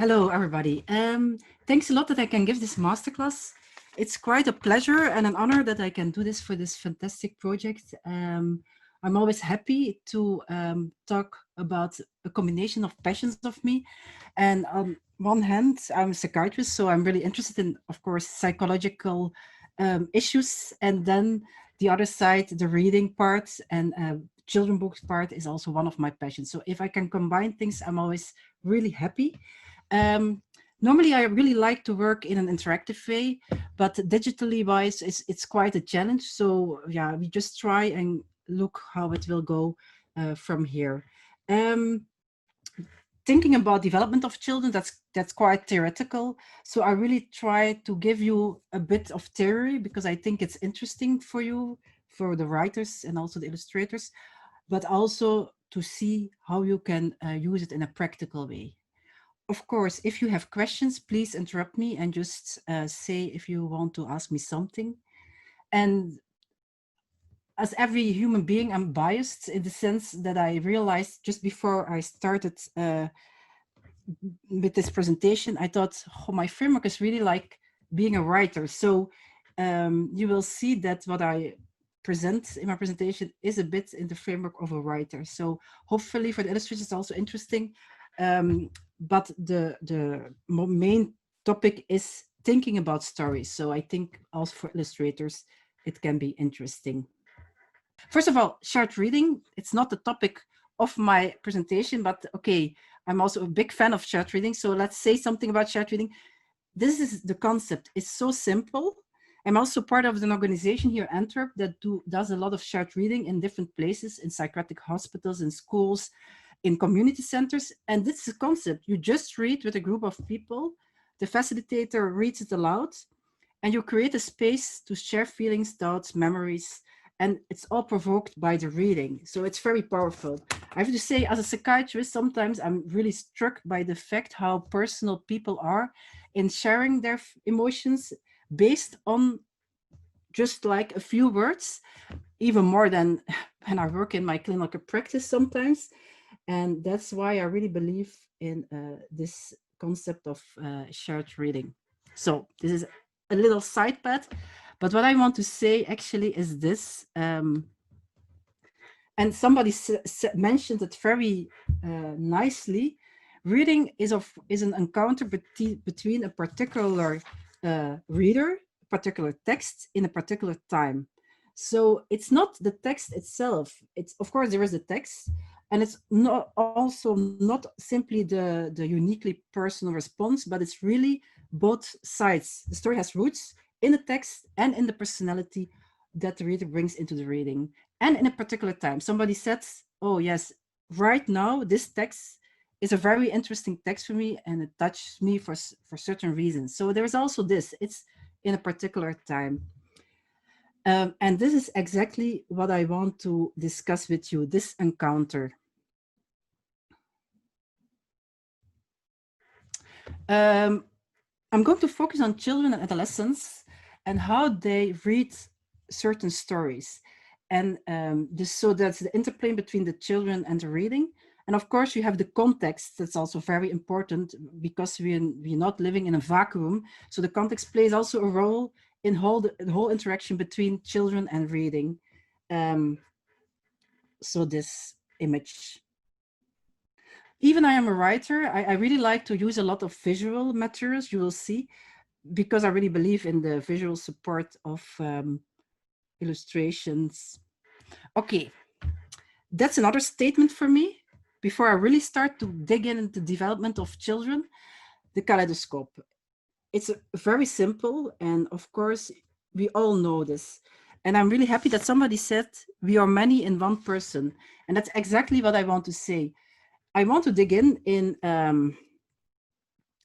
Hello, everybody. Thanks a lot that I can give this masterclass. It's quite a pleasure and an honor that I can do this for this fantastic project. I'm always happy to talk about a combination of passions of me. And on one hand, I'm a psychiatrist, so I'm really interested in, of course, psychological issues. And then the other side, the reading part and children books part is also one of my passions. So if I can combine things, I'm always really happy. Um, Normally, I really like to work in an interactive way, but digitally wise, it's quite a challenge. So yeah, we just try and look how it will go from here. Um, Thinking about development of children, that's quite theoretical. So I really try to give you a bit of theory because I think it's interesting for you, for the writers and also the illustrators, but also to see how you can use it in a practical way. Of course, if you have questions, please interrupt me and just say if you want to ask me something. And as every human being, I'm biased in the sense that I realized just before I started with this presentation, I thought, oh, my framework is really like being a writer. So you will see that what I present in my presentation is a bit in the framework of a writer. So hopefully for the illustrators, it's also interesting. But the main topic is thinking about stories. So I think also for illustrators, it can be interesting. First of all, shared reading, it's not the topic of my presentation, but okay, I'm also a big fan of shared reading. So let's say something about shared reading. This is the concept. It's so simple. I'm also part of an organization here in Antwerp that does a lot of shared reading in different places, in psychiatric hospitals, in schools, in community centers. And this is a concept. You just read with a group of people. The facilitator reads it aloud, and you create a space to share feelings, thoughts, memories, and it's all provoked by the reading. So it's very powerful. I have to say, as a psychiatrist, sometimes I'm really struck by the fact how personal people are in sharing their emotions based on just like a few words, even more than when I work in my clinical practice sometimes. And that's why I really believe in this concept of shared reading. So this is a little side path, but what I want to say actually is this, and somebody mentioned it very nicely. Reading is an encounter between a particular reader, a particular text in a particular time. So it's not the text itself. It's, of course, there is a text, and it's not also not simply the uniquely personal response, but it's really both sides. The story has roots in the text and in the personality that the reader brings into the reading, and in a particular time. Somebody said, oh yes, right now this text is a very interesting text for me, and it touches me for certain reasons. So there's also this, it's in a particular time. And this is exactly what I want to discuss with you, this encounter. I'm going to focus on children and adolescents and how they read certain stories. And so that's the interplay between the children and the reading. And of course, you have the context that's also very important because we're not living in a vacuum. So the context plays also a role in the whole interaction between children and reading. So this image. Even I am a writer, I really like to use a lot of visual materials, you will see, because I really believe in the visual support of illustrations. Okay, that's another statement for me. Before I really start to dig into the development of children, the kaleidoscope. It's very simple, and of course, we all know this. And I'm really happy that somebody said, we are many in one person. And that's exactly what I want to say. I want to dig in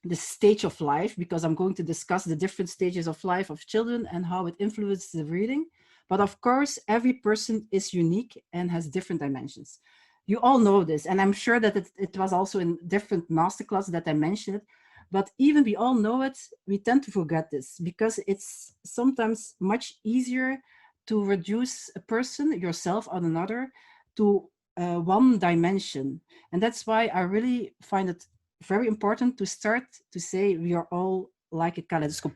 the stage of life, because I'm going to discuss the different stages of life of children and how it influences the reading. But of course, every person is unique and has different dimensions. You all know this, and I'm sure that it was also in different masterclasses that I mentioned it. But even we all know it, we tend to forget this because it's sometimes much easier to reduce a person, yourself, on another, to one dimension. And that's why I really find it very important to start to say we are all like a kaleidoscope.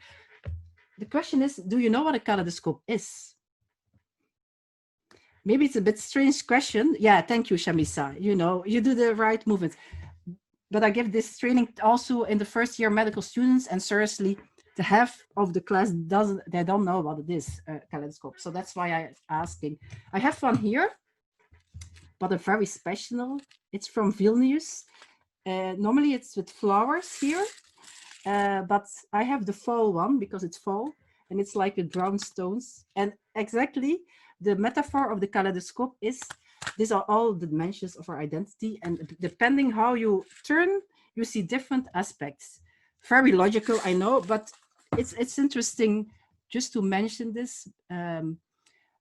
The question is, do you know what a kaleidoscope is? Maybe it's a bit strange question. Yeah, thank you, Shamisa. You know, you do the right movement. But I give this training also in the first year medical students, and seriously, the half of the class they don't know what it is, kaleidoscope. So that's why I'm asking. I have one here, but a very special. It's from Vilnius. Normally it's with flowers here, but I have the fall one because it's fall, and it's like with brown stones. And exactly the metaphor of the kaleidoscope is, these are all the dimensions of our identity, and depending how you turn, you see different aspects. Very logical, I know, but it's interesting just to mention this,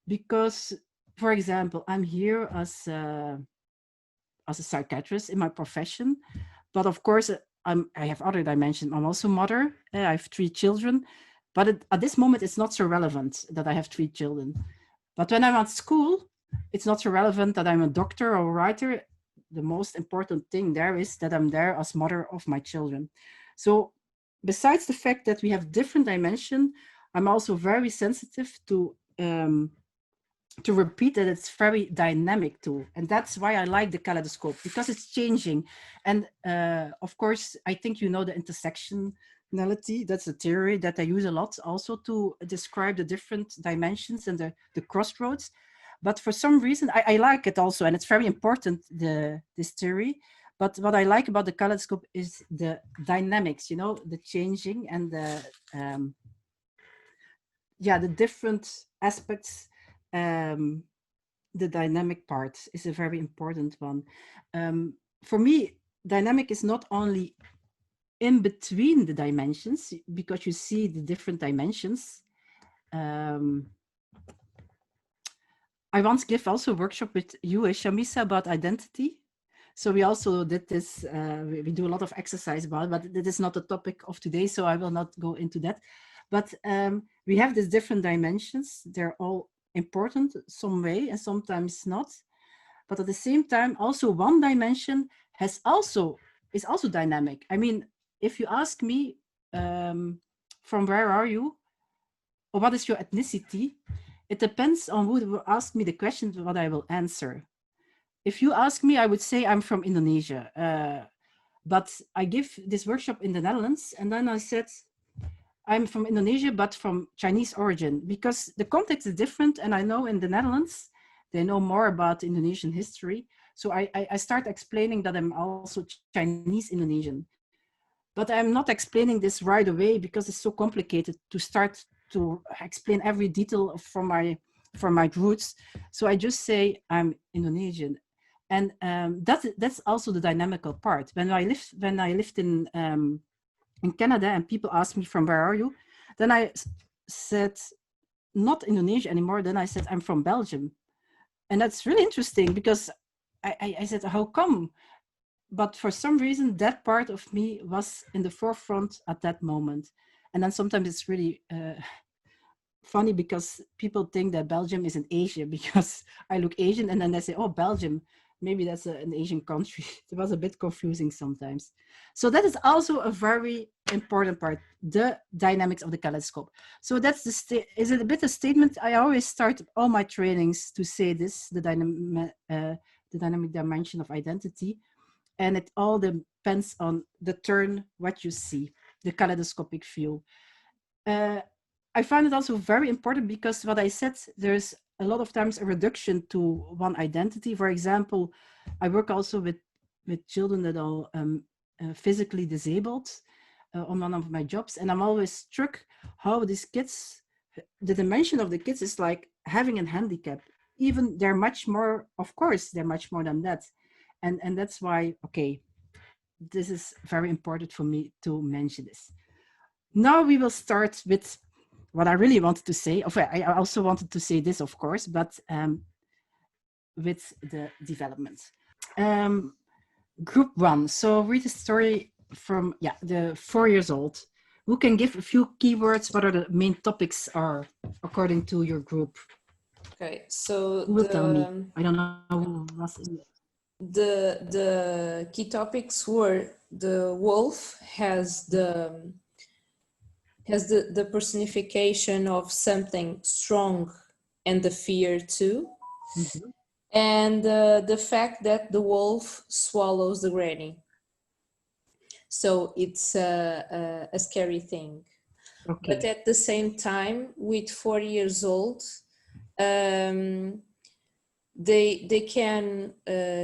because, for example, I'm here as a psychiatrist in my profession, but of course I have other dimensions. I'm also mother. I have 3 children, but at this moment it's not so relevant that I have 3 children. But when I'm at school, it's not so relevant that I'm a doctor or a writer. The most important thing there is that I'm there as mother of my children. So besides the fact that we have different dimensions, I'm also very sensitive to repeat that it's very dynamic too. And that's why I like the kaleidoscope, because it's changing. And of course, I think you know the intersectionality. That's a theory that I use a lot also to describe the different dimensions and the crossroads. But for some reason, I like it also, and it's very important, this theory. But what I like about the kaleidoscope is the dynamics, you know, the changing and the different aspects. The dynamic part is a very important one. For me, dynamic is not only in between the dimensions, because you see the different dimensions. I once gave also a workshop with you, Shamisa, about identity. So we also did this, we do a lot of exercise about it, but that is not the topic of today, so I will not go into that. But we have these different dimensions. They're all important some way and sometimes not. But at the same time, also one dimension is also dynamic. I mean, if you ask me, from where are you, or what is your ethnicity, it depends on who will ask me the question, what I will answer. If you ask me, I would say I'm from Indonesia. But I give this workshop in the Netherlands, and then I said, I'm from Indonesia, but from Chinese origin, because the context is different. And I know in the Netherlands, they know more about Indonesian history. So I start explaining that I'm also Chinese Indonesian. But I'm not explaining this right away because it's so complicated to start to explain every detail from my roots. So I just say I'm Indonesian. And that's also the dynamical part. When I lived in Canada and people asked me from where are you, then I said not Indonesia anymore. Then I said I'm from Belgium. And that's really interesting because I said, how come? But for some reason, that part of me was in the forefront at that moment. And then sometimes it's really funny because people think that Belgium is in Asia because I look Asian, and then they say, oh, Belgium, maybe that's an Asian country. It was a bit confusing sometimes. So that is also a very important part, the dynamics of the kaleidoscope. So that's is it a bit a statement? I always start all my trainings to say this, the dynamic dimension of identity. And it all depends on the turn, what you see, the kaleidoscopic view. I find it also very important because what I said, there's a lot of times a reduction to one identity. For example, I work also with children that are physically disabled on one of my jobs. And I'm always struck how these kids, the dimension of the kids is like having a handicap. Even they're much more, of course, they're much more than that. And that's why, okay, this is very important for me to mention this. Now we will start with what I really wanted to say. I also wanted to say this, of course, but with the development. Group 1. So read the story from the 4 years old. Who can give a few keywords? What are the main topics are according to your group? Okay, so who will tell me? I don't know who was in it. the key topics were the wolf has the personification of something strong and the fear too. Mhm. And the fact that the wolf swallows the granny. So it's a scary thing. Okay. But at the same time, with 4 years old, they can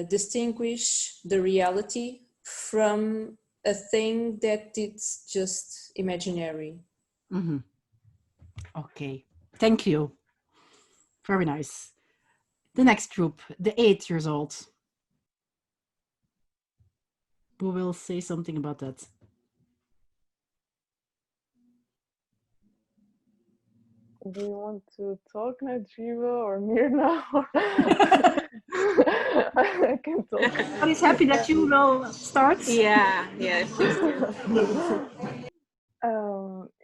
distinguish the reality from a thing that it's just imaginary. Mhm. Okay. Thank you. Very nice. The next group, the 8 years old. Who will say something about that? Do you want to talk, Najiva or Mirna? I can talk. But he's happy that you will start. Yeah, please do.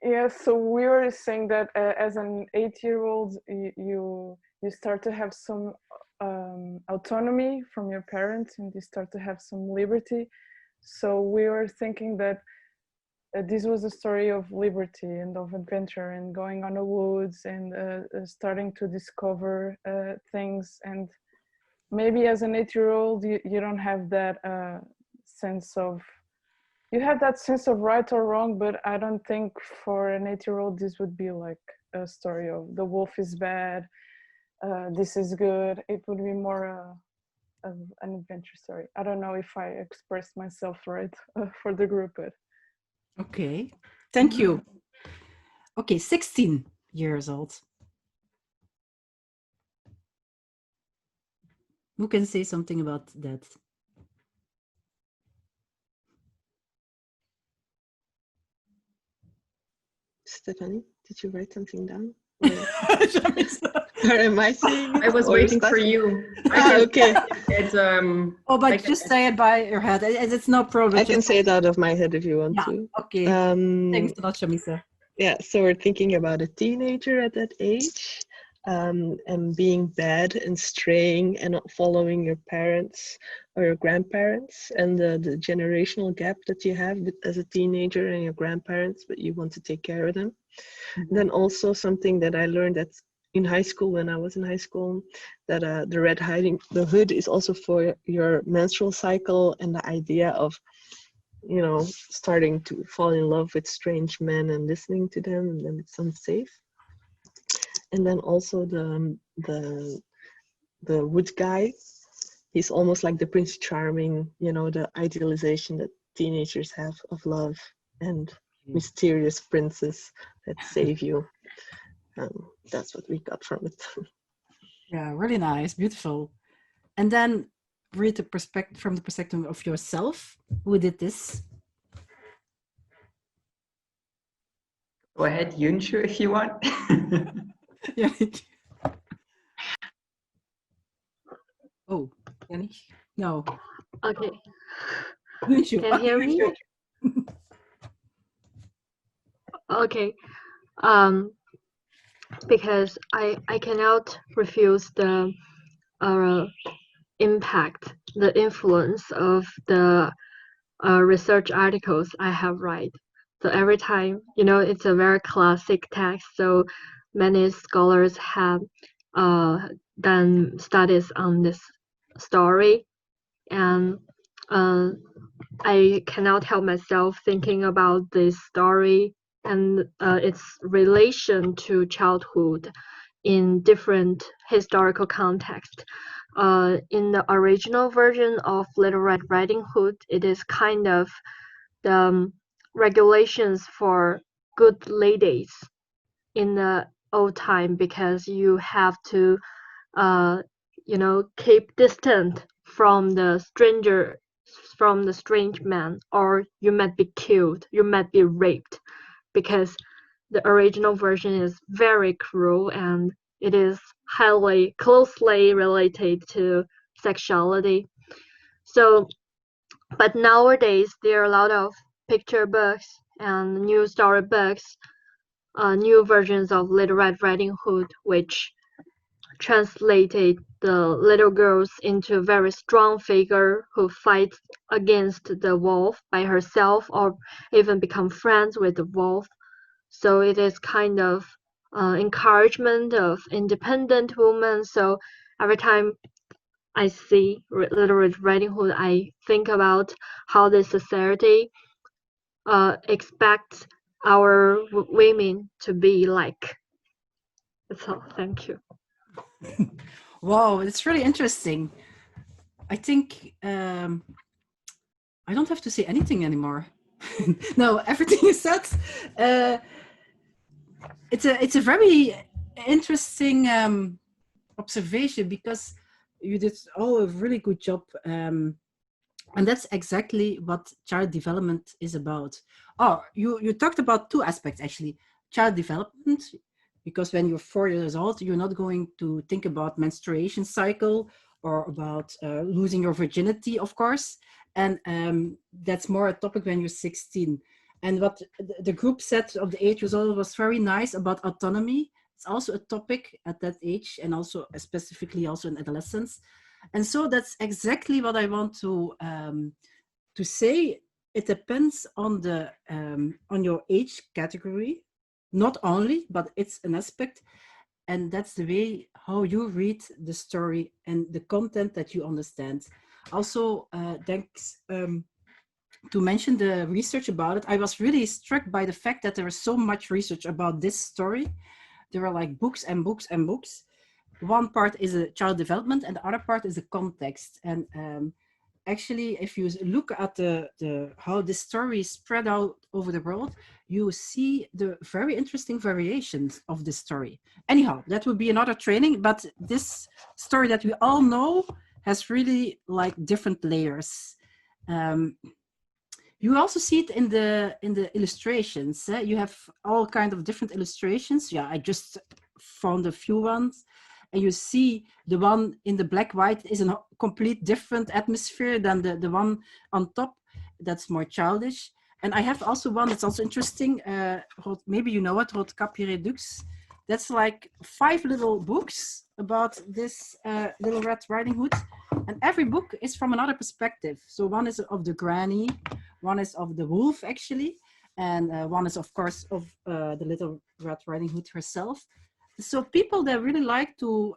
Yeah, so we were saying that as an 8-year-old, you start to have some autonomy from your parents, and you start to have some liberty. So we were thinking that this was a story of liberty and of adventure and going on the woods and starting to discover things. And maybe as an 8-year-old, you don't have that sense of, you have that sense of right or wrong, but I don't think for an 8-year-old this would be like a story of the wolf is bad, this is good. It would be more of an adventure story. I don't know if I expressed myself right for the group, but Okay. Thank you. Okay, 16 years old. Who can say something about that? Stephanie, did you write something down? Or am I saying it? I was waiting for you. Okay. It's Oh, but just say it by your head. It's no problem. I can say it out of my head if you want to. Okay. Thanks a lot, Shamisa. Yeah, so we're thinking about a teenager at that age, and being bad and straying and not following your parents or your grandparents, and the generational gap that you have as a teenager and your grandparents, but you want to take care of them. Mm-hmm. Then also something that I learned that's in high school, when I was in high school, that the red hiding the hood is also for your menstrual cycle, and the idea of, you know, starting to fall in love with strange men and listening to them, and then it's unsafe. And then also the wood guy, he's almost like the Prince Charming, you know, the idealization that teenagers have of love and mysterious princes that save you. That's what we got from it. Yeah, really nice, beautiful. And then read from the perspective of yourself. Who did this? Go ahead, Yunshu, if you want. Yeah. Oh, Yannick? No. Okay. Yunshu. Can you hear me? Okay. Because I cannot refuse the impact, the influence of the research articles I have read. So every time, you know, it's a very classic text. So many scholars have done studies on this story, and I cannot help myself thinking about this story and its relation to childhood in different historical contexts. In the original version of Little Red Riding Hood, it is kind of the regulations for good ladies in the old time, because you have to, you know, keep distant from the strange man, or you might be killed, you might be raped, because the original version is very cruel and it is highly closely related to sexuality. So, but nowadays there are a lot of picture books and new storybooks, new versions of Little Red Riding Hood, which translated the little girls into a very strong figure who fights against the wolf by herself or even become friends with the wolf. So it is kind of encouragement of independent women. So every time I see Little Red Riding Hood, I think about how the society expects our women to be like. That's all. Thank you. Wow, it's really interesting. I think I don't have to say anything anymore. No, everything is said. It's a very interesting observation, because you did a really good job, and that's exactly what child development is about. Oh, you talked about two aspects actually: child development, because when you're 4 years old, you're not going to think about menstruation cycle or about losing your virginity, of course, and that's more a topic when you're 16. And what the group said of the 8 years old was very nice about autonomy. It's also a topic at that age, and also specifically also in adolescence. And so that's exactly what I want to say. It depends on the on your age category, not only, but it's an aspect, and that's the way how you read the story and the content that you understand. Also, thanks to mention the research about it. I was really struck by the fact that there was so much research about this story. There were like books and books and books. One part is a child development, and the other part is the context. And actually, if you look at the how this story is spread out over the world, you see the very interesting variations of this story. Anyhow, that would be another training, but this story that we all know has really like different layers. You also see it in the illustrations. You have all kind of different illustrations. Yeah, I just found a few ones. And you see the one in the black white is a complete different atmosphere than the one on top. That's more childish. And I have also one that's also interesting. Maybe you know it, KALEIDOSCOPE. That's like 5 little books about this Little Red Riding Hood. And every book is from another perspective. So one is of the granny, one is of the wolf actually, and one is of course of the Little Red Riding Hood herself. So people that really like to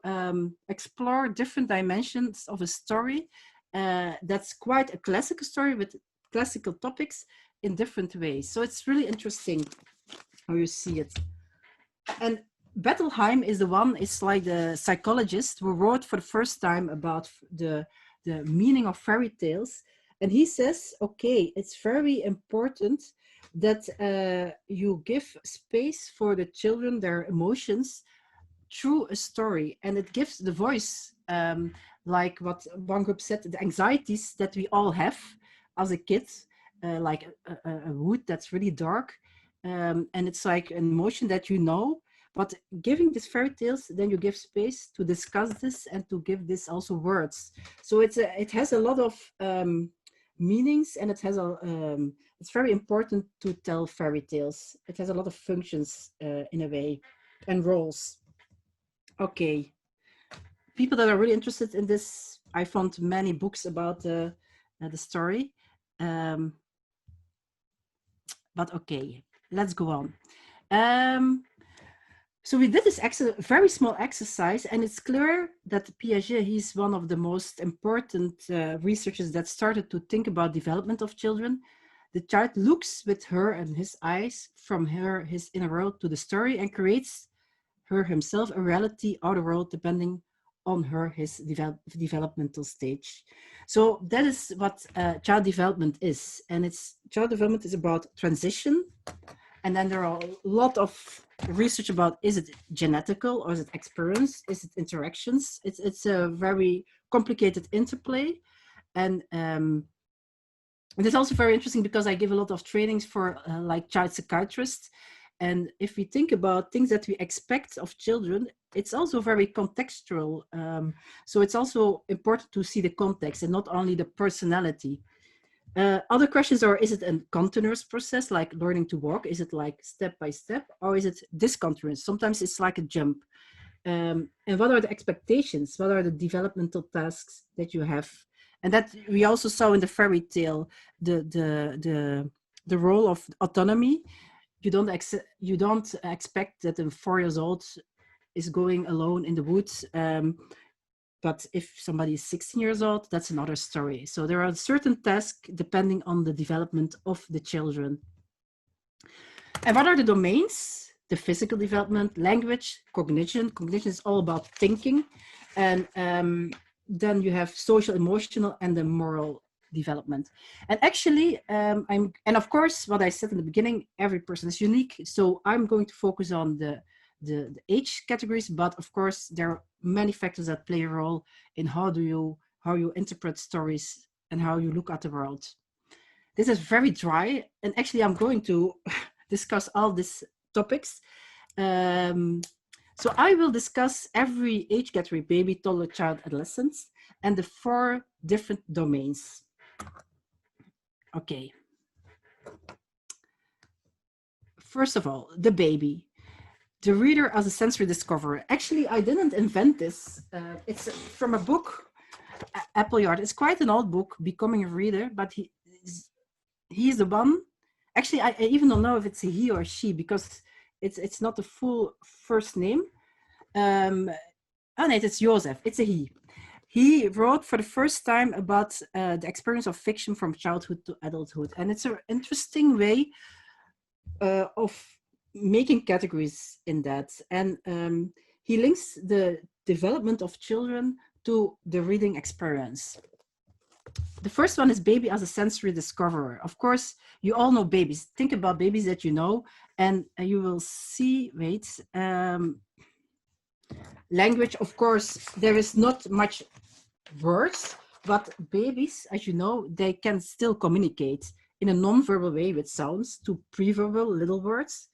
explore different dimensions of a story, that's quite a classical story with classical topics in different ways. So it's really interesting how you see it. And Bettelheim is the one, it's like the psychologist who wrote for the first time about the meaning of fairy tales. And he says, okay, it's very important that you give space for the children, their emotions, through a story. And it gives the voice, like what one group said, the anxieties that we all have as a kid, like a wood that's really dark. And it's like an emotion that you know, but giving these fairy tales, then you give space to discuss this and to give this also words. So it has a lot of meanings, and it has it's very important to tell fairy tales. It has a lot of functions in a way, and roles. Okay, people that are really interested in this, I found many books about the story, but okay, let's go on. So we did this very small exercise, and it's clear that Piaget, he's one of the most important researchers that started to think about development of children. The child looks with her and his eyes from his inner world to the story, and creates her himself a reality, outer world, depending on his developmental stage. So that is what child development is. And child development is about transition. And then there are a lot of research about, is it genetical or is it experience? Is it interactions? It's a very complicated interplay. And it is also very interesting because I give a lot of trainings for like child psychiatrists. And if we think about things that we expect of children, it's also very contextual. So it's also important to see the context and not only the personality. Other questions are, is it a continuous process, like learning to walk? Is it like step by step, or is it discontinuous? Sometimes it's like a jump. and what are the expectations? What are the developmental tasks that you have? And that we also saw in the fairy tale, the role of autonomy. You don't expect that a 4 years old is going alone in the woods. But if somebody is 16 years old, that's another story. So there are certain tasks depending on the development of the children. And what are the domains? The physical development, language, cognition. Cognition is all about thinking. And then you have social, emotional, and the moral development. And actually, and of course, what I said in the beginning, every person is unique. So I'm going to focus on the age categories, but of course, there are many factors that play a role in how you interpret stories and how you look at the world. This is very dry, and actually I'm going to discuss all these topics. So I will discuss every age category, baby, toddler, child, adolescents, and the 4 different domains. Okay. First of all, the baby. The reader as a sensory discoverer. Actually, I didn't invent this. It's from a book, Appleyard. It's quite an old book, Becoming a Reader, but he's the one. Actually, I even don't know if it's a he or she, because it's not the full first name. Oh no, it's Joseph. It's a he. He wrote for the first time about the experience of fiction from childhood to adulthood. And it's an interesting way of making categories in that. And he links the development of children to the reading experience. The first one is baby as a sensory discoverer. Of course, you all know babies. Think about babies that you know, and you will see, language, of course, there is not much words, but babies, as you know, they can still communicate in a non-verbal way with sounds to pre-verbal little words.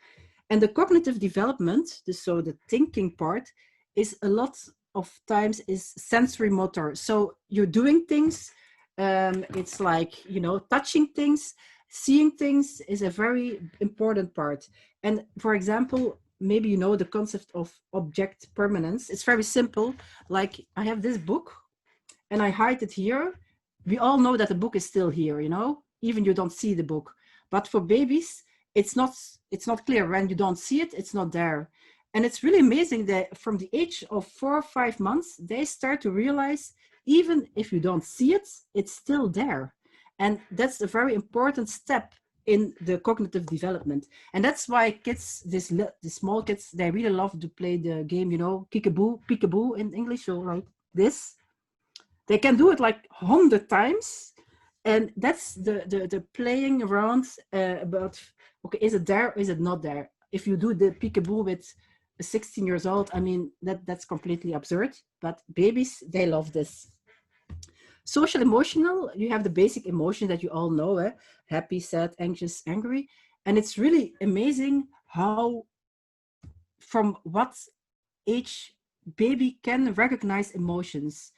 And the cognitive development, so the thinking part, is a lot of times is sensory motor. So you're doing things, it's like, touching things, seeing things is a very important part. And for example, maybe you know the concept of object permanence. It's very simple. Like I have this book and I hide it here. We all know that the book is still here, even you don't see the book. But for babies, it's not clear. When you don't see it, it's not there. And it's really amazing that from the age of 4 or 5 months, they start to realize, even if you don't see it, it's still there. And that's a very important step in the cognitive development. And that's why kids, the small kids, they really love to play the game, kickaboo, peekaboo in English, so like this. They can do it like 100 times. And that's the playing around about, okay, is it there, is it not there? If you do the peekaboo with 16 years old, I mean, that's completely absurd, but babies, they love this. Social emotional, you have the basic emotion that you all know, happy, sad, anxious, angry. And it's really amazing how, from what age baby can recognize emotions.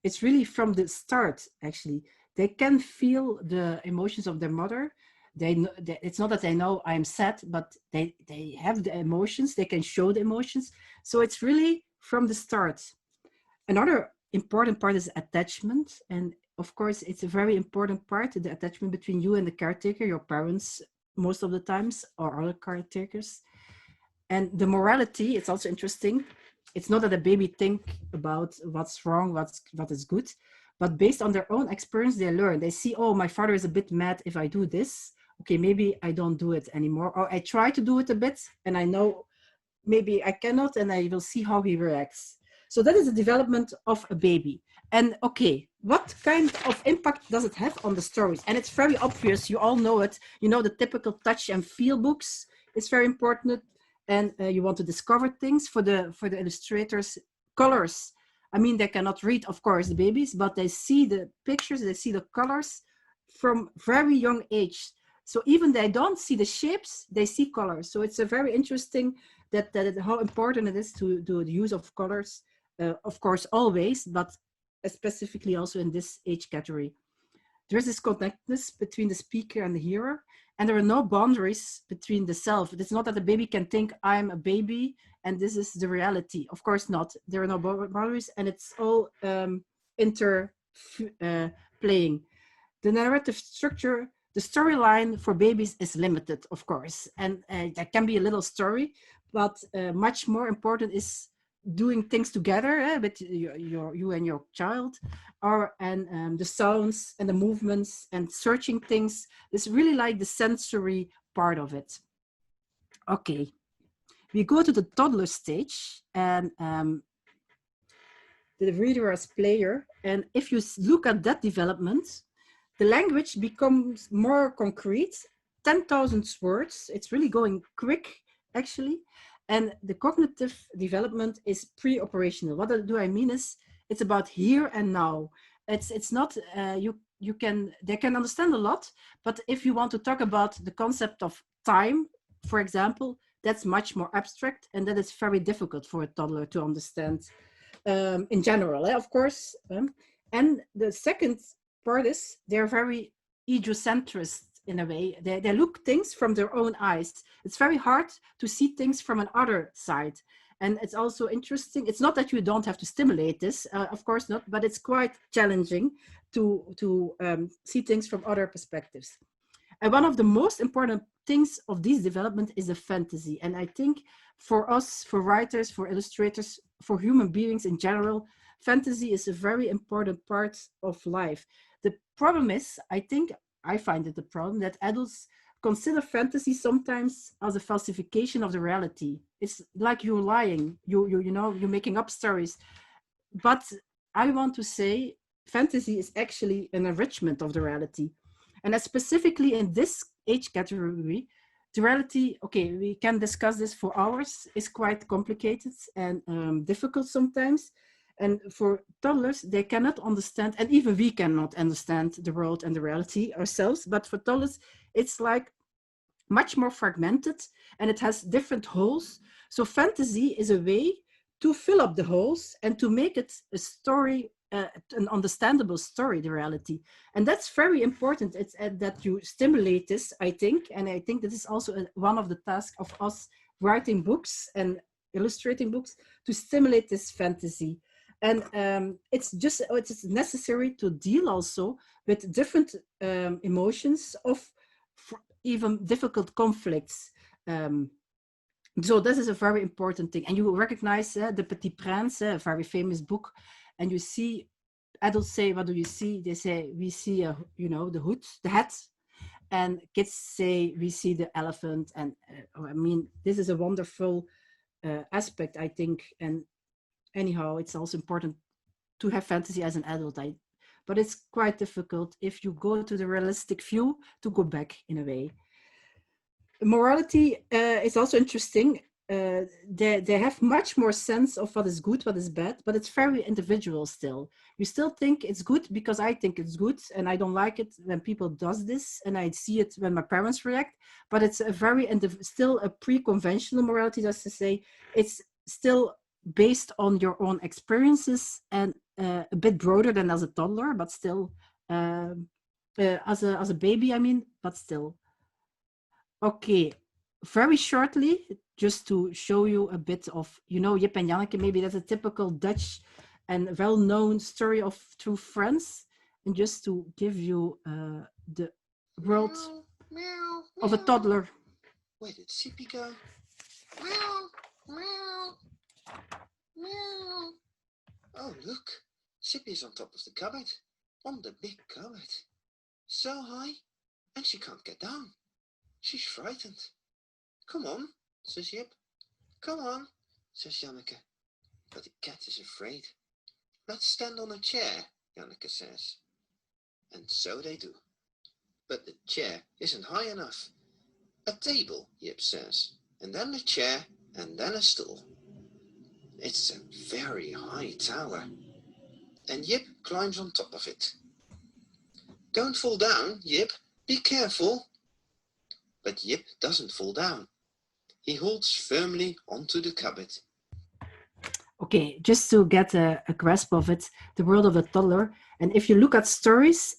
It's really from the start, actually. They can feel the emotions of their mother. It's not that they know I'm sad, but they have the emotions, they can show the emotions. So it's really from the start. Another important part is attachment. And of course, it's a very important part, the attachment between you and the caretaker, your parents, most of the times, or other caretakers. And the morality, it's also interesting. It's not that a baby think about what's wrong, what is good, but based on their own experience, they learn. They see, oh, my father is a bit mad if I do this. Okay, maybe I don't do it anymore. Or I try to do it a bit, and I know maybe I cannot, and I will see how he reacts. So that is the development of a baby. And okay, what kind of impact does it have on the stories? And it's very obvious, you all know it. You know, the typical touch and feel books is very important. And you want to discover things. For the illustrators, colors. I mean, they cannot read, of course, the babies, but they see the pictures, they see the colors from very young age. So even they don't see the shapes, they see colors. So it's a very interesting that how important it is to do the use of colors, of course, always, but specifically also in this age category. There is this connectedness between the speaker and the hearer, and there are no boundaries between the self. It's not that the baby can think, I'm a baby, and this is the reality. Of course not. There are no boundaries, and it's all playing. The narrative structure, the storyline for babies is limited, of course, and that can be a little story, but much more important is doing things together with you and your child, and the sounds and the movements and searching things. It's really like the sensory part of it. Okay, we go to the toddler stage, and the reader as player. And if you look at that development, the language becomes more concrete, 10,000 words. It's really going quick, actually. And the cognitive development is pre-operational. What do I mean is, it's about here and now. It's not, they can understand a lot, but if you want to talk about the concept of time, for example, that's much more abstract, and that is very difficult for a toddler to understand in general, of course. And the second part is, they're very egocentrist in a way. They look things from their own eyes. It's very hard to see things from another side. And it's also interesting. It's not that you don't have to stimulate this, of course not, but it's quite challenging to see things from other perspectives. And one of the most important things of this development is the fantasy. And I think for us, for writers, for illustrators, for human beings in general, fantasy is a very important part of life. The problem is, I find it a problem that adults consider fantasy sometimes as a falsification of the reality. It's like you're lying, you're making up stories. But I want to say fantasy is actually an enrichment of the reality. And specifically in this age category, the reality, okay, we can discuss this for hours, is quite complicated and difficult sometimes. And for toddlers, they cannot understand, and even we cannot understand the world and the reality ourselves. But for toddlers, it's like much more fragmented, and it has different holes. So fantasy is a way to fill up the holes and to make it a story, an understandable story, the reality. And that's very important. It's that you stimulate this, I think. And I think that is also one of the tasks of us writing books and illustrating books, to stimulate this fantasy. And it's necessary to deal also with different emotions of even difficult conflicts. So this is a very important thing. And you recognize the Petit Prince, a very famous book. And you see adults say, what do you see? They say, we see, the hood, the hat. And kids say, we see the elephant. And I mean, this is a wonderful aspect, I think. And anyhow, it's also important to have fantasy as an adult. But it's quite difficult if you go to the realistic view to go back in a way. Morality is also interesting. They have much more sense of what is good, what is bad, but it's very individual still. You still think it's good because I think it's good, and I don't like it when people does this, and I see it when my parents react, but it's still a pre-conventional morality, just to say. It's still based on your own experiences and a bit broader than as a toddler, but still as a baby, I mean, but still. Okay, very shortly, just to show you a bit of, Jip and Janneke, maybe that's a typical Dutch and well-known story of two friends. And just to give you the world of a toddler. Where did Sippy go? Meow, meow, meow. Oh, look, Sippy's on top of the cupboard, on the big cupboard. So high, and she can't get down. She's frightened. Come on, says Jip. Come on, says Janneke. But the cat is afraid. Let's stand on a chair, Janneke says. And so they do. But the chair isn't high enough. A table, Jip says, and then a chair, and then a stool. It's a very high tower. And Jip climbs on top of it. Don't fall down, Jip. Be careful. But Jip doesn't fall down. He holds firmly onto the cupboard. Okay, just to get a grasp of it, the world of a toddler. And if you look at stories,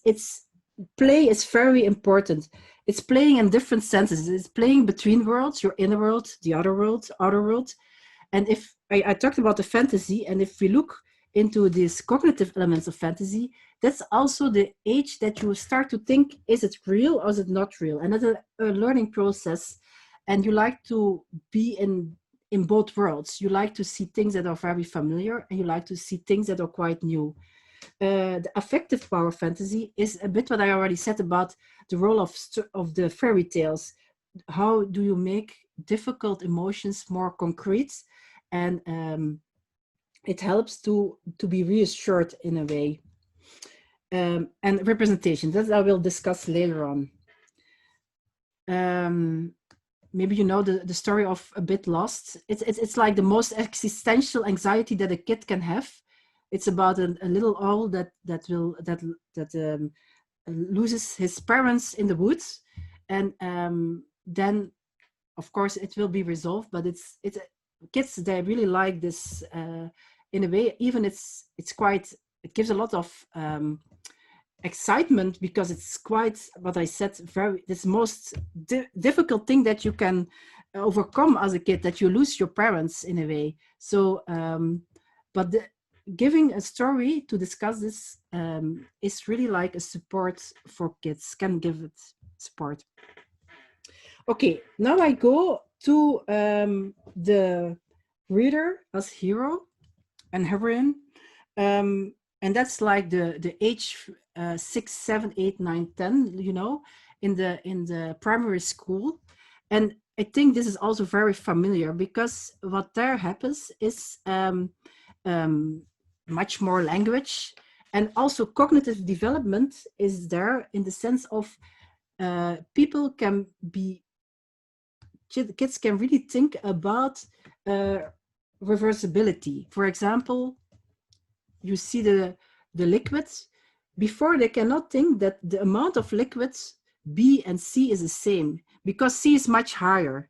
play is very important. It's playing in different senses. It's playing between worlds, your inner world, the outer world. And if I talked about the fantasy, and if we look into these cognitive elements of fantasy, that's also the age that you start to think, is it real or is it not real? And that's a learning process. And you like to be in both worlds. You like to see things that are very familiar, and you like to see things that are quite new. The affective power fantasy is a bit what I already said about the role of the fairy tales. How do you make difficult emotions more concrete? And it helps to be reassured in a way. And representation, that I will discuss later on. Maybe you know the story of A Bit Lost. It's like the most existential anxiety that a kid can have. It's about a little owl that loses his parents in the woods, and then of course it will be resolved. But it's kids, they really like this in a way. Even it gives a lot of excitement, because it's quite what I said, this most difficult thing that you can overcome as a kid, that you lose your parents in a way. So but giving a story to discuss this is really like a support for kids, can give it support. Okay, now I go to the reader as hero and heroine, and that's like the age 6, 7, 8, 9, 10, you know, in the primary school. And I think this is also very familiar, because what there happens is much more language, and also cognitive development is there, in the sense of kids can really think about reversibility. For example, you see the liquids. Before, they cannot think that the amount of liquids B and C is the same, because C is much higher.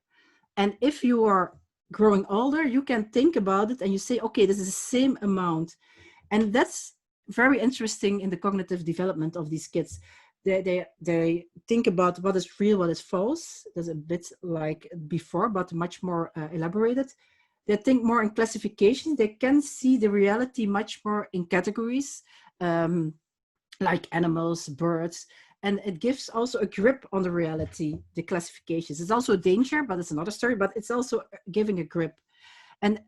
And if you are growing older, you can think about it and you say, okay, this is the same amount. And that's very interesting in the cognitive development of these kids. They think about what is real, what is false. That's a bit like before, but much more elaborated. They think more in classifications. They can see the reality much more in categories, like animals, birds. And it gives also a grip on the reality, the classifications. It's also a danger, but it's another story, but it's also giving a grip. And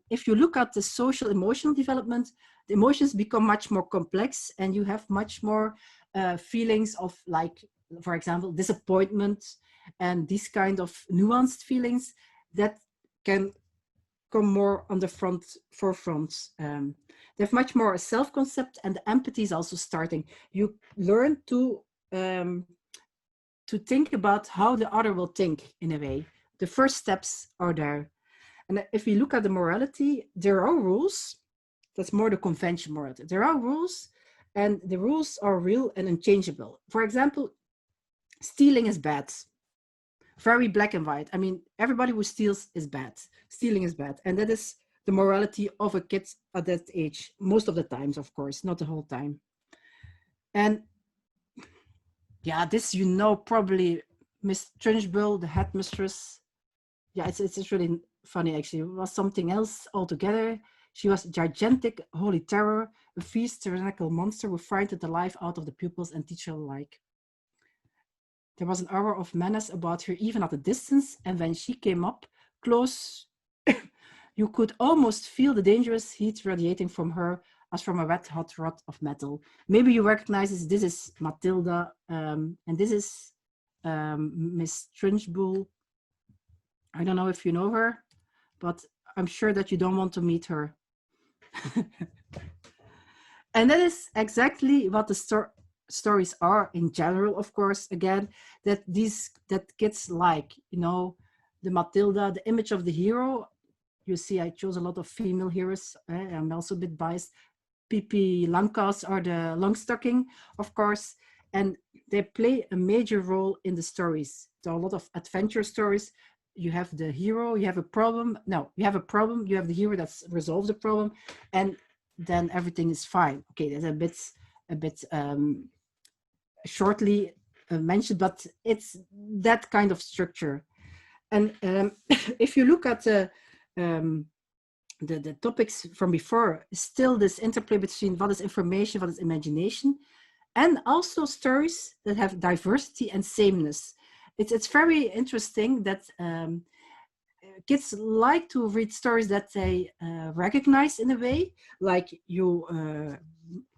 if you look at the social emotional development, the emotions become much more complex, and you have much more feelings of, like, for example, disappointment, and these kind of nuanced feelings that can come more on the forefront. They have much more self-concept, and the empathy is also starting. You learn to think about how the other will think, in a way. The first steps are there. And if we look at the morality, there are rules. That's more the convention morality. There are rules, and the rules are real and unchangeable. For example, stealing is bad. Very black and white. I mean, everybody who steals is bad. Stealing is bad. And that is the morality of a kid at that age. Most of the times, of course, not the whole time. And yeah, this, you know, probably Miss Trunchbull, the headmistress. Yeah, it's really funny, actually. It was something else altogether. She was gigantic, holy terror, a fierce tyrannical monster who frightened the life out of the pupils and teacher alike. There was an aura of menace about her, even at a distance, and when she came up close, you could almost feel the dangerous heat radiating from her, as from a red hot rod of metal. Maybe you recognize this is Matilda, and this is Miss Trunchbull. I don't know if you know her, but I'm sure that you don't want to meet her. And that is exactly what the stories are in general, of course, again, that kids like, you know, the Matilda, the image of the hero. You see, I chose a lot of female heroes. I'm also a bit biased. Pippi Langkous or the Longstocking, of course, and they play a major role in the stories. There are a lot of adventure stories. You have the hero, you have a problem. No, you have a problem, you have the hero that resolves the problem, and then everything is fine. Okay, that's a bit shortly mentioned, but it's that kind of structure. And if you look at the topics from before, still this interplay between what is information, what is imagination, and also stories that have diversity and sameness. It's very interesting that kids like to read stories that they recognize in a way, like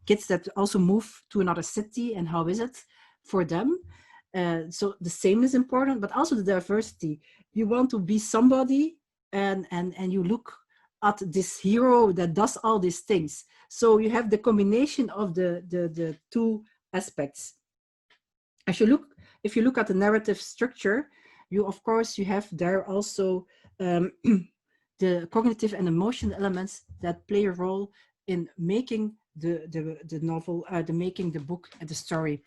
kids that also move to another city, and how is it for them? So the sameness is important, but also the diversity. You want to be somebody, and you look at this hero that does all these things. So you have the combination of the two aspects. If you look at the narrative structure, of course you have there also the cognitive and emotional elements that play a role in making the novel, making the book and the story.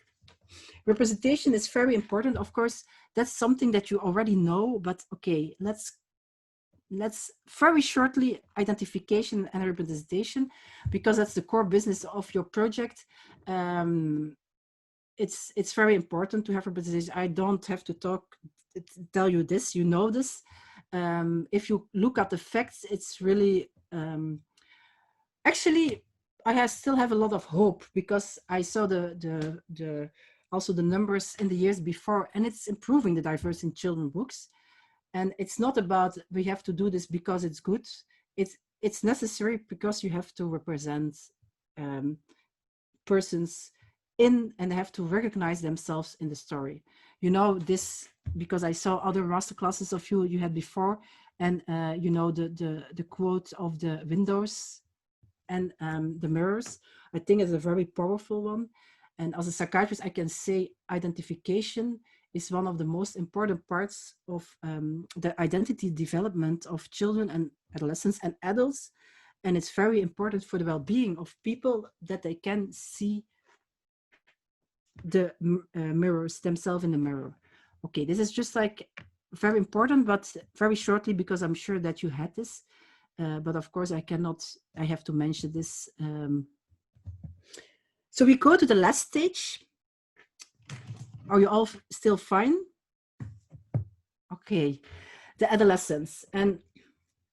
Representation is very important. Of course, that's something that you already know, but okay, let's very shortly, identification and representation, because that's the core business of your project. It's very important to have representation. I don't have to tell you this, you know this. If you look at the facts, it's really, actually, I still have a lot of hope, because I saw also the numbers in the years before, and it's improving the diversity in children books. And it's not about we have to do this because it's good. It's necessary because you have to represent persons in, and have to recognize themselves in the story. You know this because I saw other masterclasses of you had before, and you know the quote of the windows and the mirrors. I think it's a very powerful one. And as a psychiatrist, I can say identification is one of the most important parts of the identity development of children and adolescents and adults. And it's very important for the well-being of people that they can see the mirrors, themselves in the mirror. Okay, this is just like very important, but very shortly, because I'm sure that you had this. But of course, I have to mention this. So we go to the last stage. Are you all still fine? Okay, the adolescence. And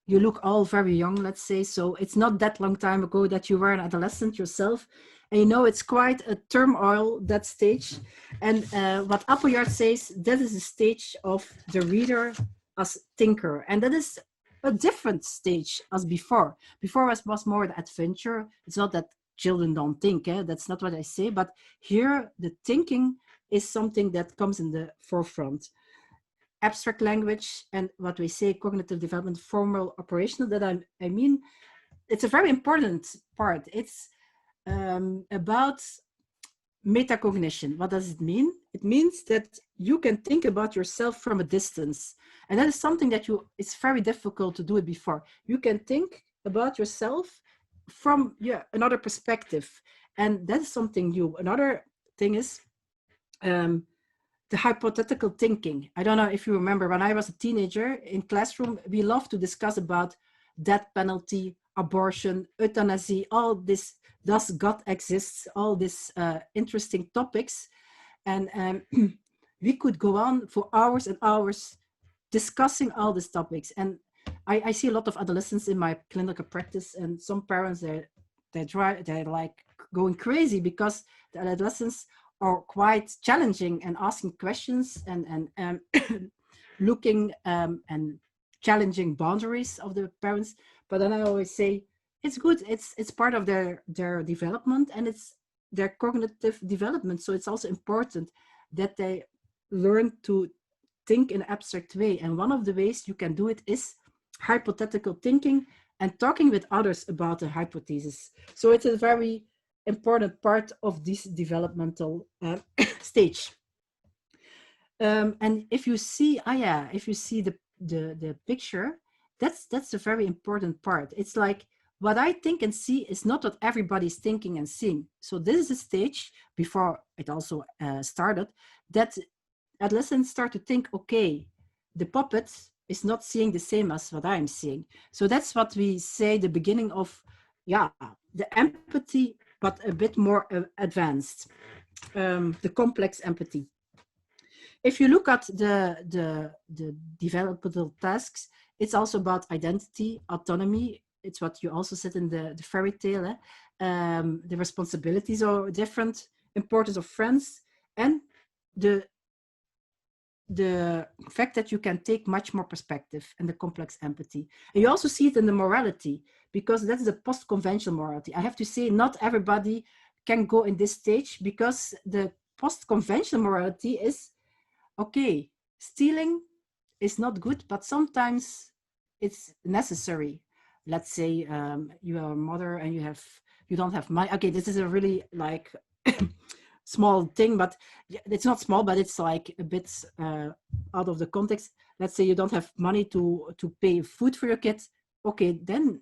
you look all very young, let's say. So it's not that long time ago that you were an adolescent yourself. And you know, it's quite a turmoil, that stage. And what Appleyard says, that is the stage of the reader as thinker. And that is a different stage as before. Before was more the adventure. It's not that children don't think, that's not what I say. But here, the thinking is something that comes in the forefront. Abstract language and what we say, cognitive development, formal, operational, that I mean, it's a very important part. It's about metacognition. What does it mean? It means that you can think about yourself from a distance. And that is something that it's very difficult to do it before. You can think about yourself from another perspective. And that is something new. Another thing is the hypothetical thinking. I don't know if you remember, when I was a teenager in classroom, we loved to discuss about death penalty, abortion, euthanasia, all this, does God exist, all these interesting topics. And we could go on for hours and hours discussing all these topics. And I see a lot of adolescents in my clinical practice, and some parents, they're like going crazy because the adolescents are quite challenging and asking questions and looking and challenging boundaries of the parents. But then I always say, it's good. It's part of their development, and it's their cognitive development. So it's also important that they learn to think in an abstract way. And one of the ways you can do it is hypothetical thinking and talking with others about the hypothesis. So it's a very important part of this developmental stage. And if you see, if you see the picture, that's a very important part. It's like, what I think and see is not what everybody's thinking and seeing. So this is a stage, before it also started, that adolescents start to think, okay, the puppet is not seeing the same as what I'm seeing. So that's what we say, the beginning of, the empathy, but a bit more advanced. the complex empathy. If you look at the developmental tasks, it's also about identity, autonomy. It's what you also said in the fairy tale. The responsibilities are different, importance of friends, and the fact that you can take much more perspective and the complex empathy. And you also see it in the morality, because that's the post-conventional morality. I have to say, not everybody can go in this stage, because the post-conventional morality is, okay, stealing is not good, but sometimes it's necessary. Let's say you are a mother and you don't have money. Okay, this is a really like small thing, but it's not small, but it's like a bit out of the context. Let's say you don't have money to pay food for your kids. Okay, then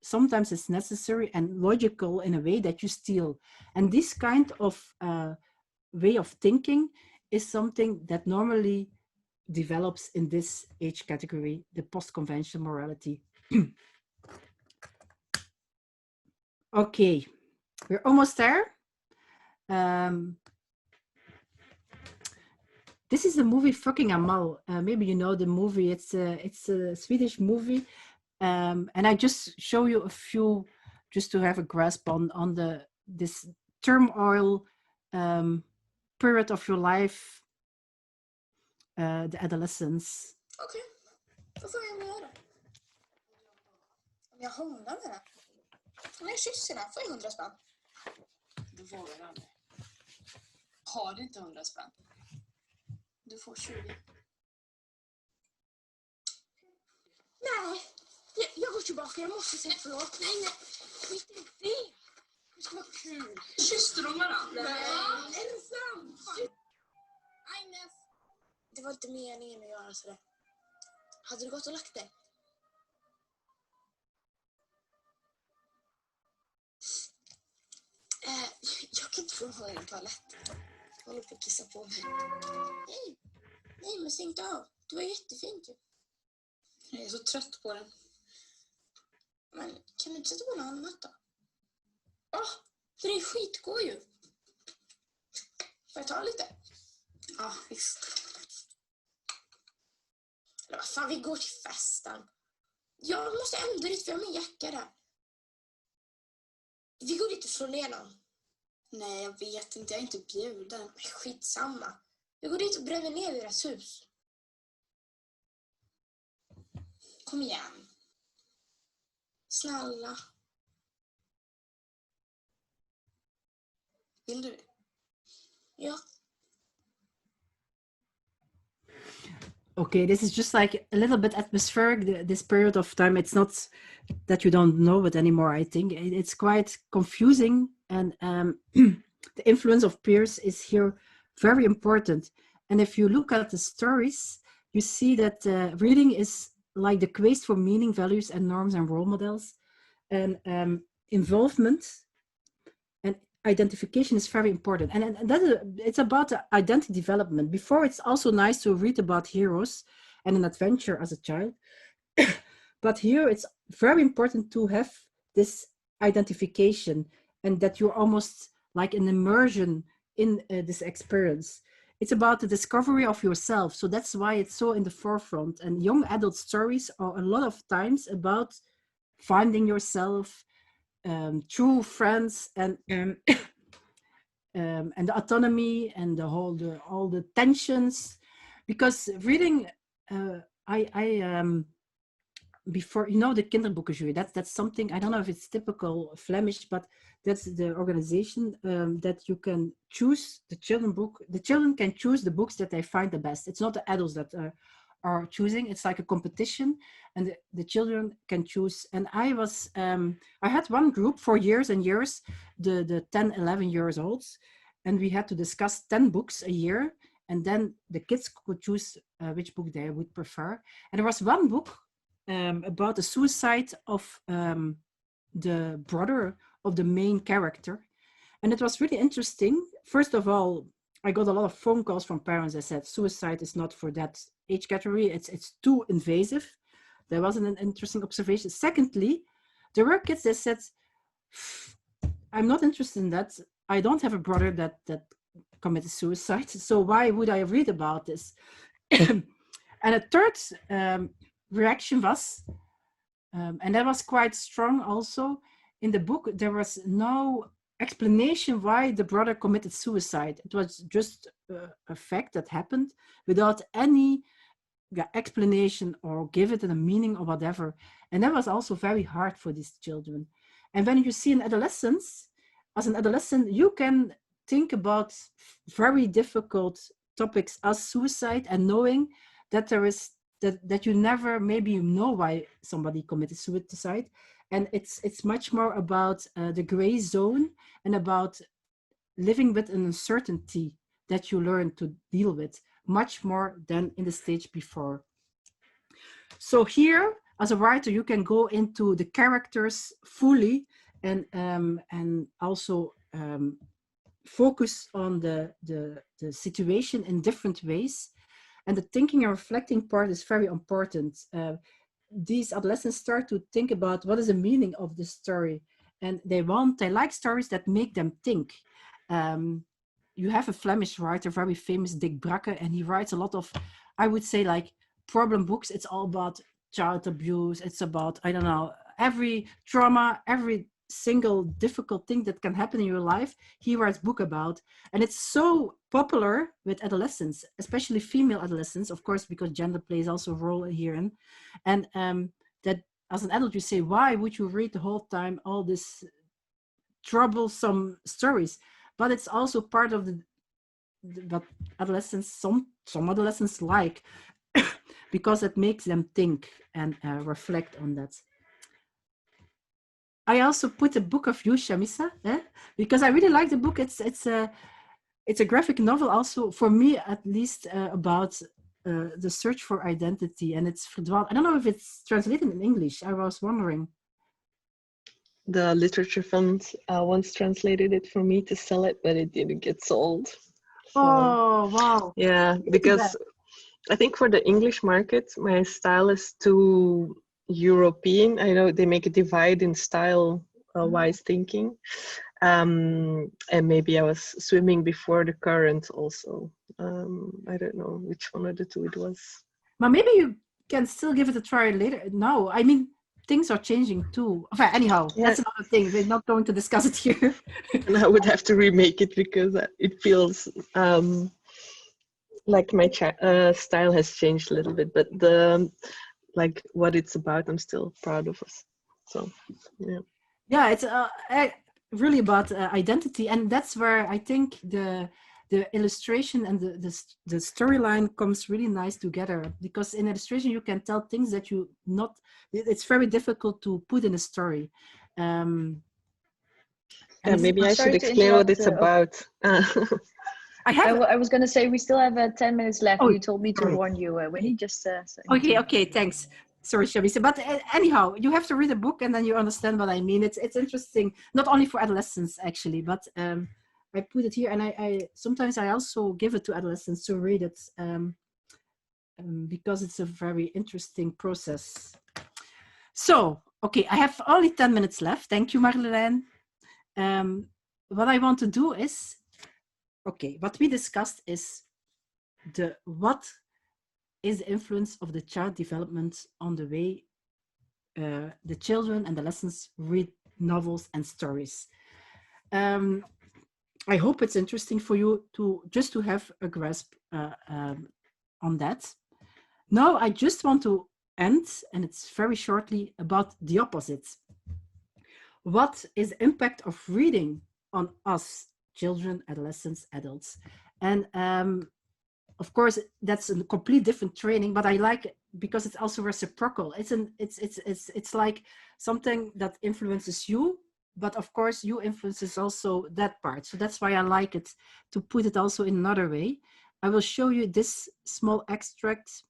sometimes it's necessary and logical in a way that you steal. And this kind of way of thinking is something that normally develops in this age category, the post-conventional morality. Okay, we're almost there. This is the movie Fucking Amal. Maybe you know the movie. It's a Swedish movie, and I just show you a few just to have a grasp on this turmoil period of your life, the adolescence. Okej, då får jag göra. Om jag hånglar med den. Om jag kysser den får jag 100 spänn. Du vågar aldrig. Har du inte 100 spänn? Du får 20. Nej, jag går tillbaka. Jag måste säga förlåt. Nej, skit i det. Det ska vara kul. Kysste de varandra? Nej, är det sant? Agnes! Det var inte meningen att göra sådär. Hade du gått och lagt dig? Jag kan inte få höra i en toalett. Jag håller på att kissa på mig. Nej, men stäng inte av. Det var jättefint ju. Jag är så trött på den. Men kan du inte sätta på något annat då? För det är skitgod ju. Får jag ta lite? Ja, visst. Eller vad fan, vi går till festen. Jag måste ändå dit för jag har min jacka där. Vi går dit och slår ner någon. Nej, jag vet inte. Jag är inte bjuden. Men skitsamma. Vi går dit och bränner ner deras hus. Kom igen. Snälla. Vill du? Ja. Okay, this is just like a little bit atmospheric, this period of time. It's not that you don't know it anymore, I think. It's quite confusing, and the influence of peers is here very important. And if you look at the stories, you see that reading is like the quest for meaning, values, and norms and role models. And involvement and identification is very important. And it's about identity development. Before, it's also nice to read about heroes and an adventure as a child. But here, it's very important to have this identification and that you're almost like an immersion in this experience. It's about the discovery of yourself. So that's why it's so in the forefront. And young adult stories are a lot of times about finding yourself, true friends, and the autonomy and all the tensions. Because reading, before, you know, the kinderboekenjury, that's something, I don't know if it's typical Flemish, but that's the organization that you can choose the children book. The children can choose the books that they find the best. It's not the adults that are choosing. It's like a competition, and the children can choose. And I had one group for years and years, the 10, 11 years olds, and we had to discuss 10 books a year, and then the kids could choose which book they would prefer. And there was one book about the suicide of the brother of the main character. And it was really interesting. First of all, I got a lot of phone calls from parents that said suicide is not for that age category. It's too invasive. There was an interesting observation. Secondly, there were kids that said, I'm not interested in that. I don't have a brother that committed suicide. So why would I read about this? And a third reaction was, and that was quite strong also, in the book, there was no explanation why the brother committed suicide. It was just a fact that happened without any explanation or give it a meaning or whatever. And that was also very hard for these children. And when you see an adolescence, as an adolescent, you can think about very difficult topics as suicide, and knowing that there is that you never maybe know why somebody committed suicide. And it's much more about the gray zone and about living with an uncertainty that you learn to deal with, much more than in the stage before. So here, as a writer, you can go into the characters fully and also focus on the situation in different ways. And the thinking and reflecting part is very important. These adolescents start to think about what is the meaning of the story, and they like stories that make them think. You have a Flemish writer, very famous, Dick Brakke, and he writes a lot of, I would say, like problem books. It's all about child abuse. It's about, I don't know, every trauma, every single difficult thing that can happen in your life, he writes book about. And it's so popular with adolescents, especially female adolescents, of course, because gender plays also a role herein. And that as an adult, you say, why would you read the whole time all this troublesome stories? But it's also part of what adolescents, some adolescents like, because it makes them think and reflect on that. I also put a book of you, Shamisa, because I really like the book. It's a graphic novel also, for me at least, about the search for identity, and it's verdwaald. I don't know if it's translated in English. I was wondering. The literature fund once translated it for me to sell it, but it didn't get sold. So, oh, wow. Yeah, because I think for the English market, my style is too European. I know they make a divide in style wise thinking. And maybe I was swimming before the current also. I don't know which one of the two it was. But maybe you can still give it a try later. No, I mean, things are changing too. Anyhow, yeah. That's another thing. We're not going to discuss it here. And I would have to remake it because it feels like my style has changed a little bit, but like what it's about, I'm still proud of us. So yeah. Yeah, it's really about identity, and that's where I think the illustration and the storyline comes really nice together, because in illustration you can tell things that it's very difficult to put in a story. And maybe I should explain what it's about. I was going to say we still have 10 minutes left. You told me to warn you, Winnie. Just okay, thanks. Sorry, Shamisa. But anyhow, you have to read a book and then you understand what I mean. It's interesting, not only for adolescents actually, but I put it here, and I sometimes I also give it to adolescents to read it because it's a very interesting process. So, okay, I have only 10 minutes left. Thank you, Marjolein. What I want to do is, okay, what we discussed is what is the influence of the child development on the way the children and adolescents read novels and stories. I hope it's interesting for you to have a grasp on that. Now I just want to end, and it's very shortly, about the opposite. What is the impact of reading on us, children, adolescents, adults? And of course, that's a complete different training, but I like it because it's also reciprocal. It's like something that influences you, but of course you influences also that part. So that's why I like it to put it also in another way. I will show you this small extract.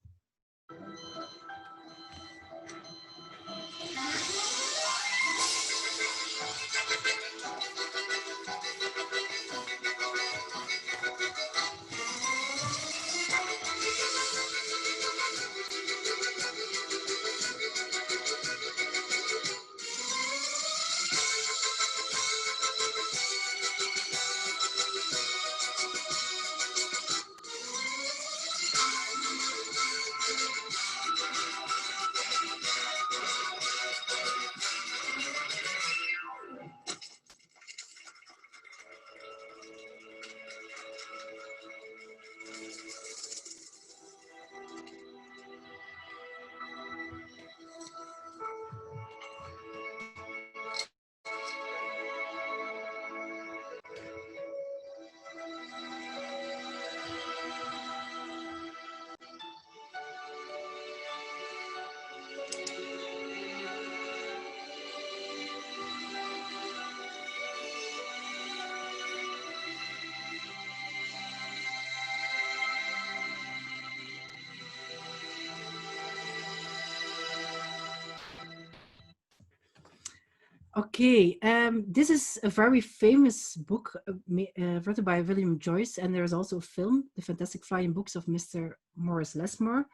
Okay, this is a very famous book written by William Joyce, and there is also a film, The Fantastic Flying Books of Mr. Morris Lesmore,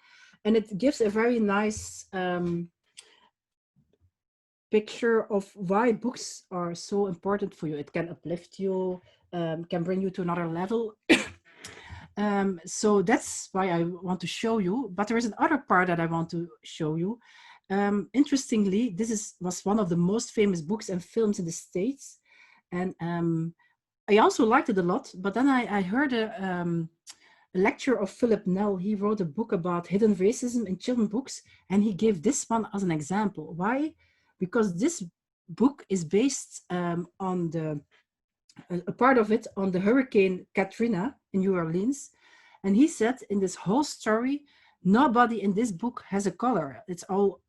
and it gives a very nice picture of why books are so important for you. It can uplift you, can bring you to another level. So that's why I want to show you, but there is another part that I want to show you. Interestingly, this was one of the most famous books and films in the States. And I also liked it a lot, but then I heard a lecture of Philip Nell. He wrote a book about hidden racism in children's books, and he gave this one as an example. Why? Because this book is based on a part of it on the Hurricane Katrina in New Orleans. And he said in this whole story, nobody in this book has a color. It's all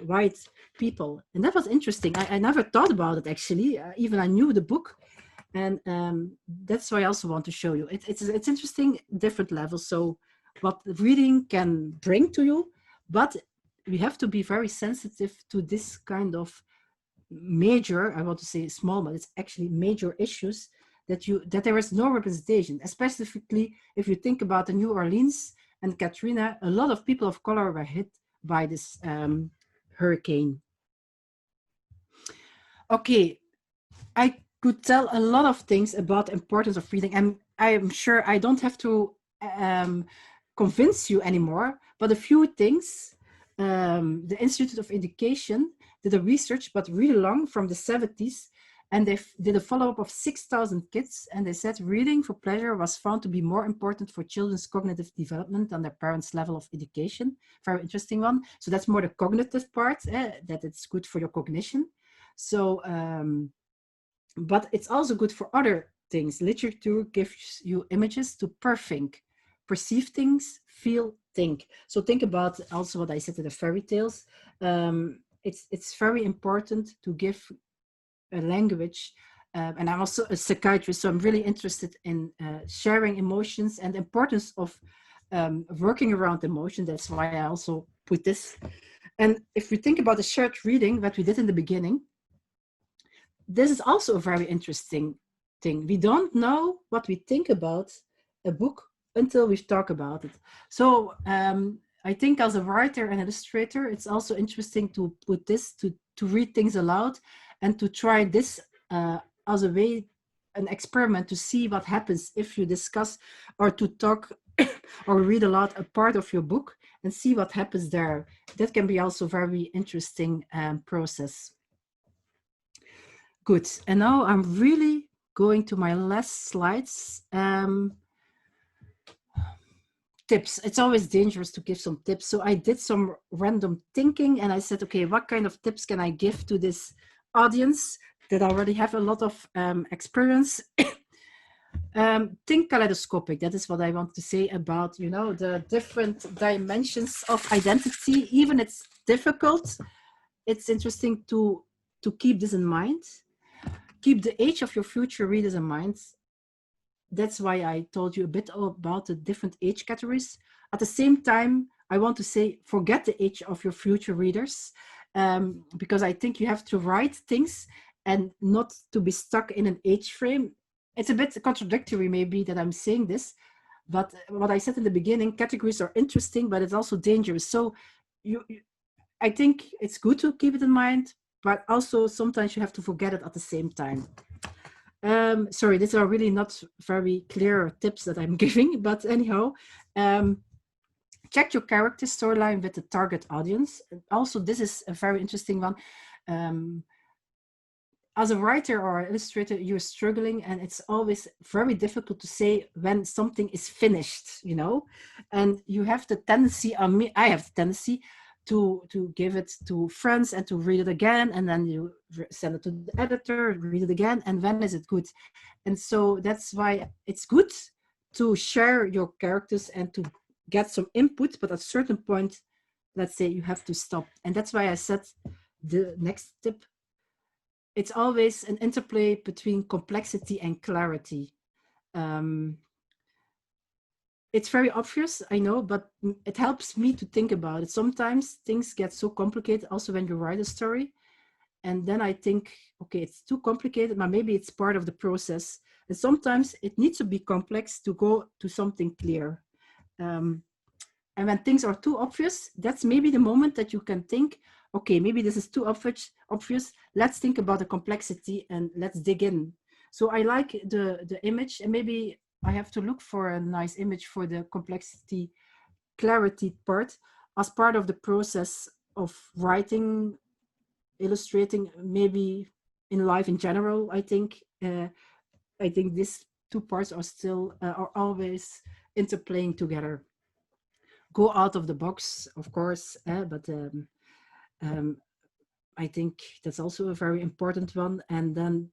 white people. And that was interesting. I never thought about it, actually. Even I knew the book. And that's why I also want to show you. It's interesting, different levels. So what reading can bring to you, but we have to be very sensitive to this kind of major, I want to say small, but it's actually major issues that there is no representation, specifically if you think about the New Orleans and Katrina. A lot of people of color were hit by this hurricane. Okay, I could tell a lot of things about the importance of reading, and I am sure I don't have to convince you anymore, but a few things. The Institute of Education did a research, but really long, from the 70s, and they did a follow-up of 6,000 kids, and they said reading for pleasure was found to be more important for children's cognitive development than their parents' level of education. Very interesting one. So that's more the cognitive part, that it's good for your cognition. So, but it's also good for other things. Literature gives you images to perceive things, feel, think. So think about also what I said in the fairy tales. It's very important to give a language, and I'm also a psychiatrist, so I'm really interested in sharing emotions and the importance of working around emotion. That's why I also put this. And if we think about the shared reading that we did in the beginning, this is also a very interesting thing. We don't know what we think about a book until we talk about it. So I think as a writer and illustrator, it's also interesting to put this, to read things aloud and to try this as a way, an experiment to see what happens if you discuss or to talk or read aloud a part of your book and see what happens there. That can be also very interesting process. Good, and now I'm really going to my last slides. Tips. It's always dangerous to give some tips. So I did some random thinking and I said, okay, what kind of tips can I give to this audience that already have a lot of experience? Think kaleidoscopic. That is what I want to say about, you know, the different dimensions of identity. Even it's difficult, it's interesting to keep this in mind. Keep the age of your future readers in mind. That's why I told you a bit about the different age categories. At the same time, I want to say, forget the age of your future readers, because I think you have to write things and not to be stuck in an age frame. It's a bit contradictory maybe that I'm saying this, but what I said in the beginning, categories are interesting, but it's also dangerous. So I think it's good to keep it in mind, but also sometimes you have to forget it at the same time. Sorry, these are really not very clear tips that I'm giving, but anyhow, check your character storyline with the target audience. Also, this is a very interesting one. As a writer or illustrator, you're struggling, and it's always very difficult to say when something is finished, you know, and you have the tendency, I have the tendency to give it to friends and to read it again, and then you send it to the editor, read it again, and when is it good? And so that's why it's good to share your characters and to get some input, but at a certain point, let's say, you have to stop. And that's why I said the next tip, it's always an interplay between complexity and clarity. It's very obvious, I know, but it helps me to think about it. Sometimes things get so complicated also when you write a story, and then I think, okay, it's too complicated, but maybe it's part of the process. And sometimes it needs to be complex to go to something clear. And when things are too obvious, that's maybe the moment that you can think, okay, maybe this is too obvious. Let's think about the complexity and let's dig in. So I like the image, and maybe I have to look for a nice image for the complexity, clarity part as part of the process of writing, illustrating, maybe in life in general. I think these two parts are still are always interplaying together. Go out of the box, of course, but I think that's also a very important one. And then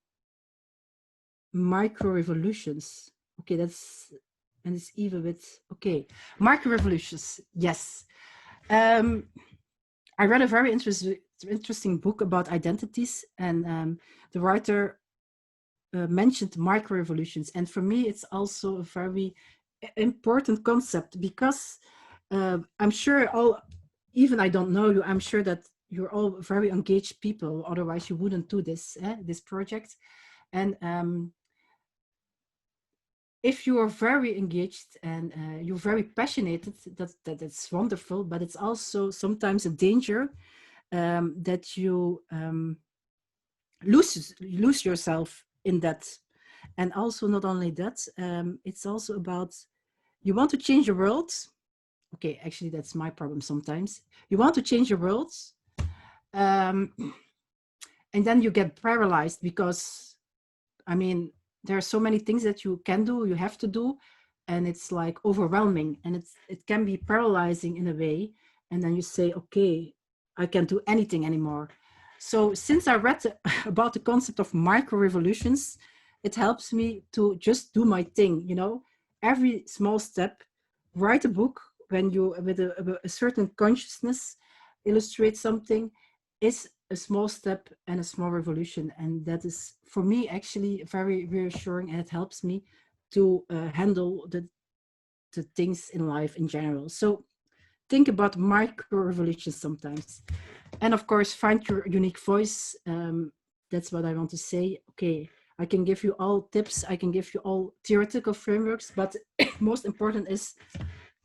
micro revolutions. Okay, that's, and it's even with, okay, micro revolutions. Yes. I read a very interesting book about identities, and the writer mentioned micro revolutions. And for me, it's also a very important concept, because I'm sure even I don't know you, I'm sure that you're all very engaged people, otherwise you wouldn't do this, this project. And if you are very engaged and you're very passionate, that's wonderful, but it's also sometimes a danger that you lose yourself in that. And also, not only that, it's also about, you want to change the world. Okay, actually, that's my problem sometimes. You want to change the world, and then you get paralyzed, because, I mean, there are so many things that you can do, you have to do, and it's like overwhelming, and it can be paralyzing in a way. And then you say, okay, I can't do anything anymore. So since I read about the concept of micro revolutions, it helps me to just do my thing, you know, every small step. Write a book when you, with a certain consciousness, illustrate something, is a small step and a small revolution. And that is, for me, actually very reassuring, and it helps me to handle the things in life in general. So think about micro revolutions sometimes. And of course, find your unique voice. That's what I want to say. Okay, I can give you all tips, I can give you all theoretical frameworks, but most important is,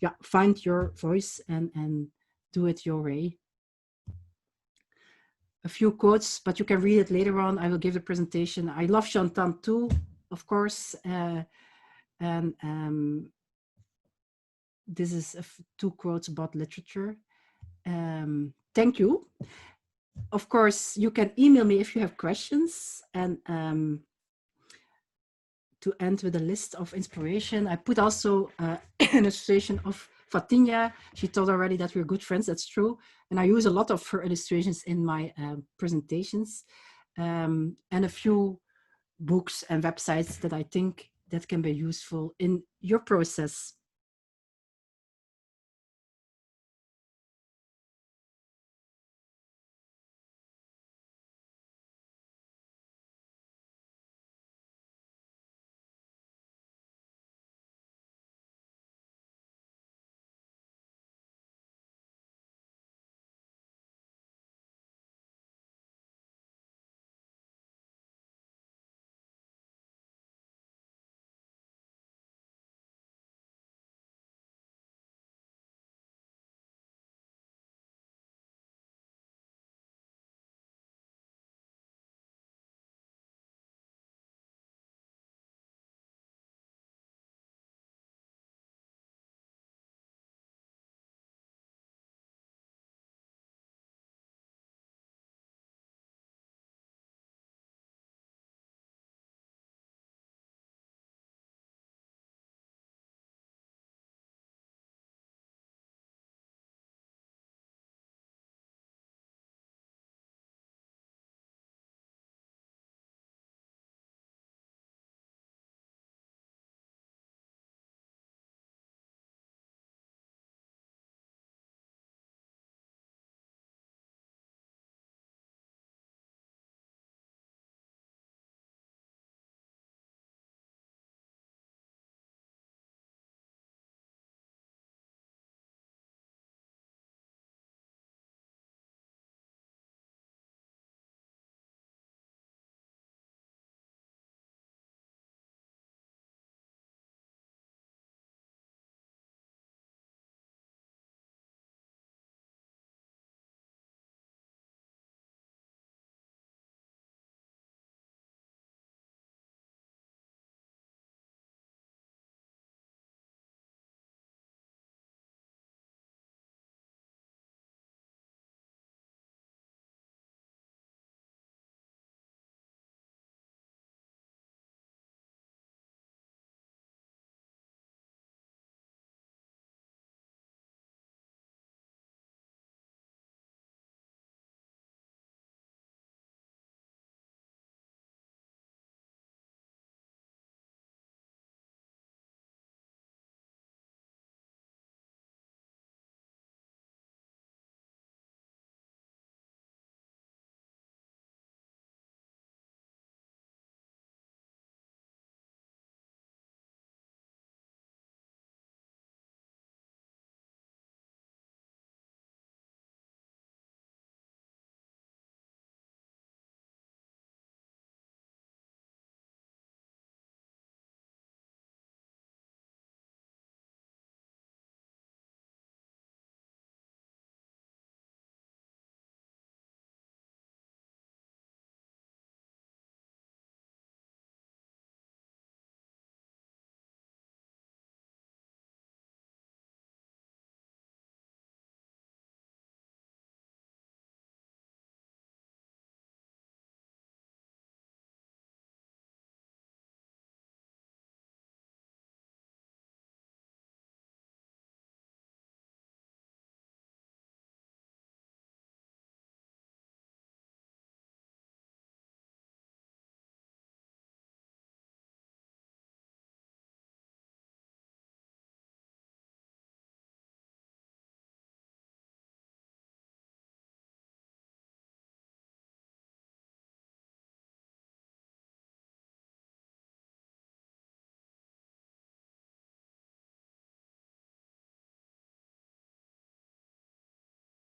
yeah, find your voice and do it your way. A few quotes, but you can read it later on. I will give the presentation. I love Chantal too, of course. And this is two quotes about literature. Thank you. Of course, you can email me if you have questions. And to end with a list of inspiration, I put also an illustration of Fatinya. She told already that we're good friends. That's true. And I use a lot of her illustrations in my presentations, and a few books and websites that I think that can be useful in your process.